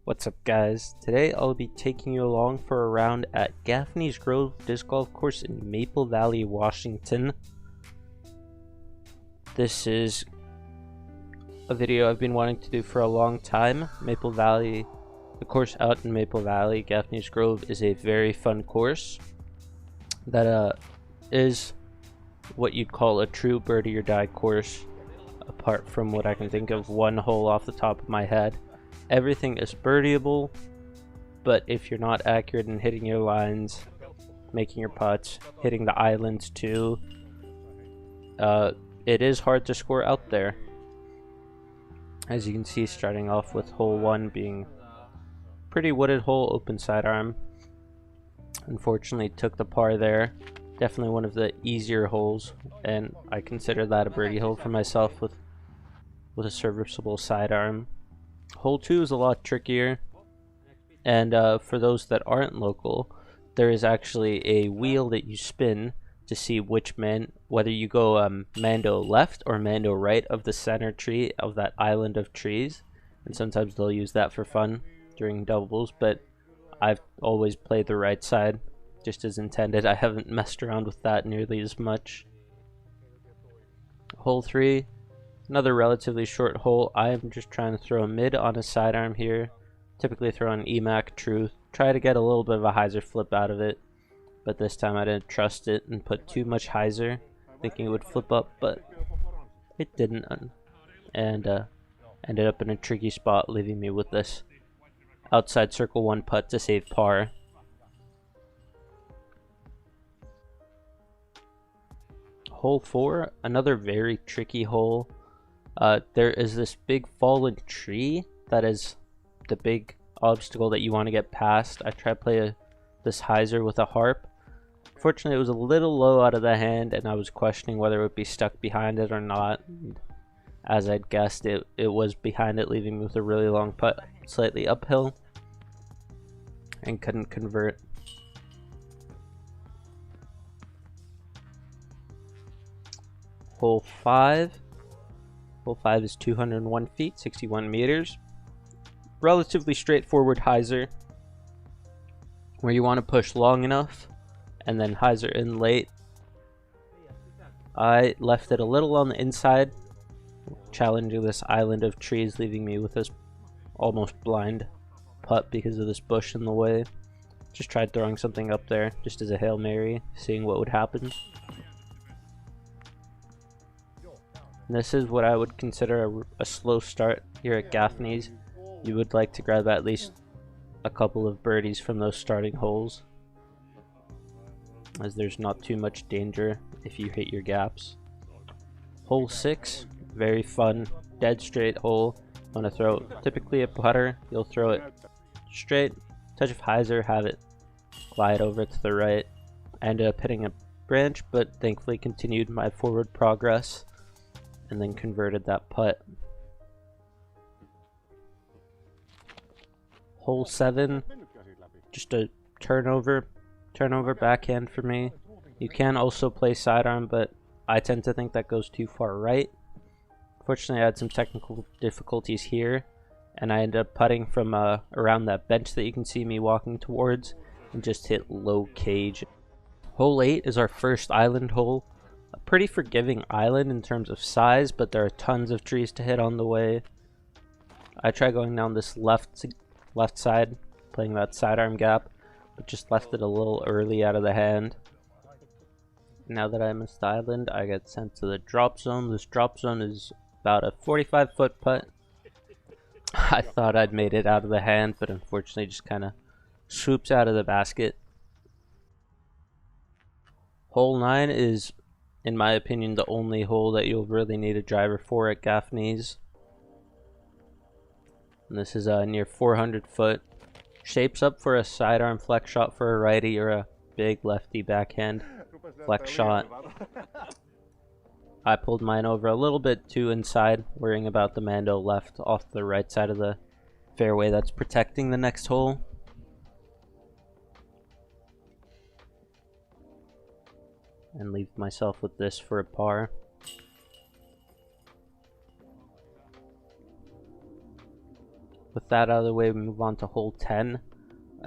What's up, guys? Today I'll be taking you along for a round at Gaffney's Grove Disc Golf Course in Maple Valley, Washington. This is a video I've been wanting to do for a long time. Maple Valley, the course out in Maple Valley, Gaffney's Grove, is a very fun course that is what you'd call a true birdie or die course, apart from what I can think of one hole off the top of my head. Everything is birdieable, but if you're not accurate in hitting your lines, making your putts, hitting the islands too, it is hard to score out there. As you can see, starting off with hole 1 being pretty wooded hole, open sidearm. Unfortunately took the par there. Definitely one of the easier holes, and I consider that a birdie hole for myself with a serviceable sidearm. Hole 2 is a lot trickier, and for those that aren't local, there is actually a wheel that you spin to see whether you go mando left or mando right of the center tree of that island of trees, and sometimes they'll use that for fun during doubles, but I've always played the right side just as intended. I haven't messed around with that nearly as much. Hole 3, another relatively short hole. I am just trying to throw a mid on a sidearm here. Typically throw an EMAC truth. Try to get a little bit of a hyzer flip out of it, but this time I didn't trust it and put too much hyzer, thinking it would flip up, but it didn't, and ended up in a tricky spot, leaving me with this outside circle 1 putt to save par. Hole 4, another very tricky hole. There is this big fallen tree that is the big obstacle that you want to get past. I tried to play this hyzer with a harp. Fortunately, it was a little low out of the hand, and I was questioning whether it would be stuck behind it or not. As I'd guessed, it was behind it, leaving me with a really long putt, slightly uphill, and couldn't convert. Hole 5. Hole 5 is 201 feet, 61 meters. Relatively straightforward hyzer, where you want to push long enough and then hyzer in late. I left it a little on the inside, challenging this island of trees, leaving me with this almost blind putt because of this bush in the way. Just tried throwing something up there just as a Hail Mary, seeing what would happen. This is what I would consider a slow start here at Gaffney's. You would like to grab at least a couple of birdies from those starting holes, as there's not too much danger if you hit your gaps. Hole 6, very fun, dead straight hole. Want to throw typically a putter, you'll throw it straight, touch of hyzer, have it glide over to the right. I ended up hitting a branch, but thankfully continued my forward progress and then converted that putt. Hole 7, just a turnover backhand for me. You can also play sidearm, but I tend to think that goes too far right. Fortunately, I had some technical difficulties here, and I ended up putting from around that bench that you can see me walking towards, and just hit low cage. Hole 8 is our first island hole. A pretty forgiving island in terms of size, but there are tons of trees to hit on the way. I tried going down this left side, playing that sidearm gap, but just left it a little early out of the hand. Now that I missed the island, I get sent to the drop zone. This drop zone is about a 45-foot putt. I thought I'd made it out of the hand, but unfortunately just kind of swoops out of the basket. Hole 9 is, in my opinion, the only hole that you'll really need a driver for at Gaffney's. And this is near 400 foot. Shapes up for a sidearm flex shot for a righty or a big lefty backhand flex shot. I pulled mine over a little bit too inside, worrying about the mando left off the right side of the fairway that's protecting the next hole. And leave myself with this for a par. with that out of the way, we move on to hole 10.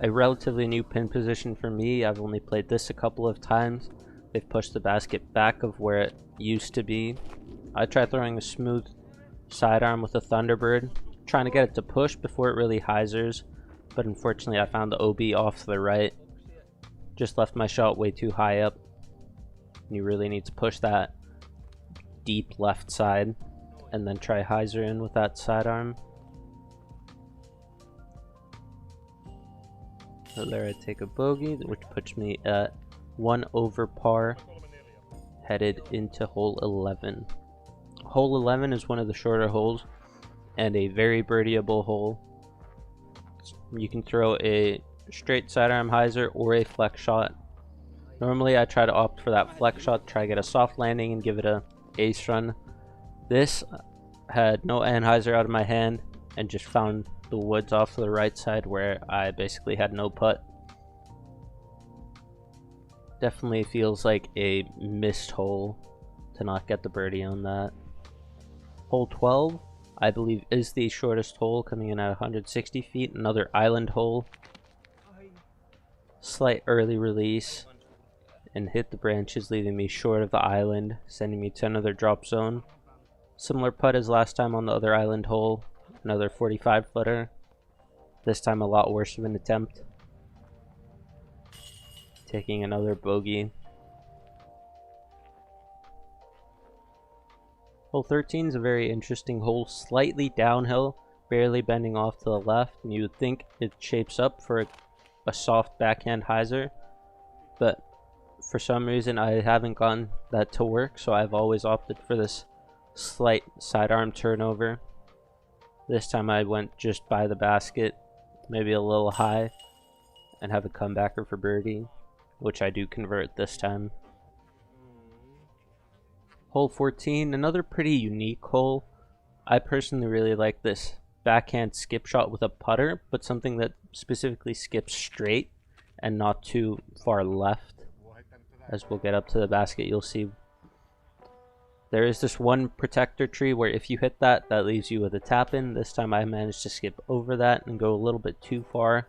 A relatively new pin position for me. I've only played this a couple of times. They've pushed the basket back of where it used to be. I tried throwing a smooth sidearm with a Thunderbird, trying to get it to push before it really hyzers, but unfortunately I found the OB off to the right. Just left my shot way too high up. You really need to push that deep left side and then try hyzer in with that sidearm. So there I take a bogey, which puts me at 1 over par, headed into hole 11. Hole 11 is one of the shorter holes and a very birdieable hole. You can throw a straight sidearm hyzer or a flex shot. Normally I try to opt for that flex shot, try to get a soft landing and give it a ace run. This had no anhyzer out of my hand and just found the woods off to the right side where I basically had no putt. Definitely feels like a missed hole to not get the birdie on that. Hole 12, I believe, is the shortest hole, coming in at 160 feet. Another island hole. Slight early release and hit the branches, leaving me short of the island, sending me to another drop zone. Similar putt as last time on the other island hole. Another 45 footer. This time a lot worse of an attempt. Taking another bogey. Hole 13 is a very interesting hole, slightly downhill, barely bending off to the left, and you would think it shapes up for a soft backhand hyzer, but for some reason I haven't gotten that to work, so I've always opted for this slight sidearm turnover. This time I went just by the basket, maybe a little high, and have a comebacker for birdie, which I do convert this time. Hole 14, another pretty unique hole. I personally really like this backhand skip shot with a putter, but something that specifically skips straight and not too far left. As we'll get up to the basket, you'll see there is this one protector tree where if you hit that, that leaves you with a tap in. This time I managed to skip over that and go a little bit too far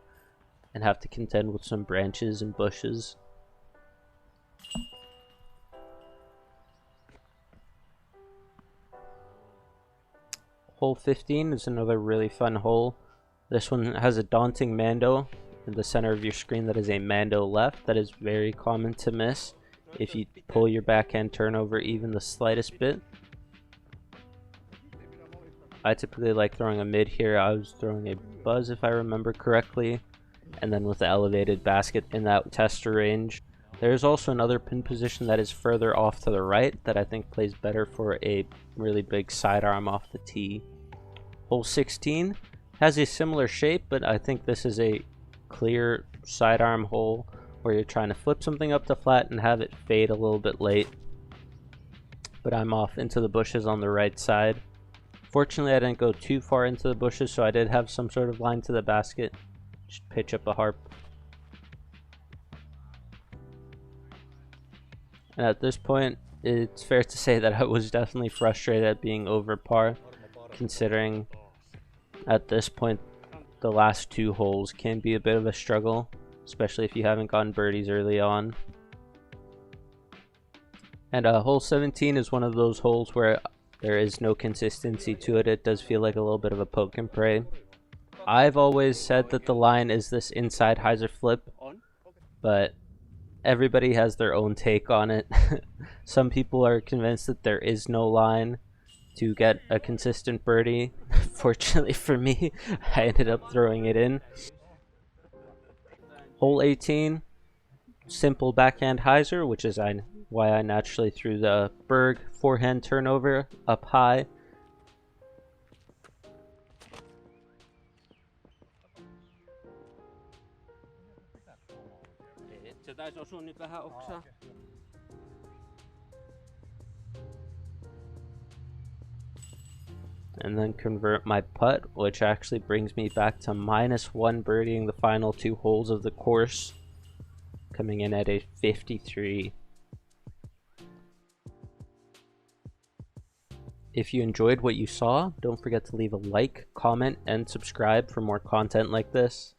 and have to contend with some branches and bushes. Hole 15 is another really fun hole. This one has a daunting Mando in the center of your screen that is a Mando left. That is very common to miss if you pull your backhand turnover even the slightest bit. I typically like throwing a mid here. I was throwing a buzz if I remember correctly, and then with the elevated basket in that tester range. There's also another pin position that is further off to the right that I think plays better for a really big sidearm off the tee. Hole 16 has a similar shape, but I think this is a clear sidearm hole where you're trying to flip something up to flat and have it fade a little bit late. But I'm off into the bushes on the right side. Fortunately, I didn't go too far into the bushes, so I did have some sort of line to the basket. Just pitch up a harp. And at this point, it's fair to say that I was definitely frustrated at being over par, considering at this point the last two holes can be a bit of a struggle, especially if you haven't gotten birdies early on. And hole 17 is one of those holes where there is no consistency to it. It does feel like a little bit of a poke and pray. I've always said that the line is this inside hyzer flip, but everybody has their own take on it. Some people are convinced that there is no line to get a consistent birdie. Fortunately for me, I ended up throwing it in. Hole 18, simple backhand hyzer, which is why I naturally threw the Berg forehand turnover up high. And then convert my putt, which actually brings me back to -1 birdieing the final two holes of the course, coming in at a 53. If you enjoyed what you saw, don't forget to leave a like, comment, and subscribe for more content like this.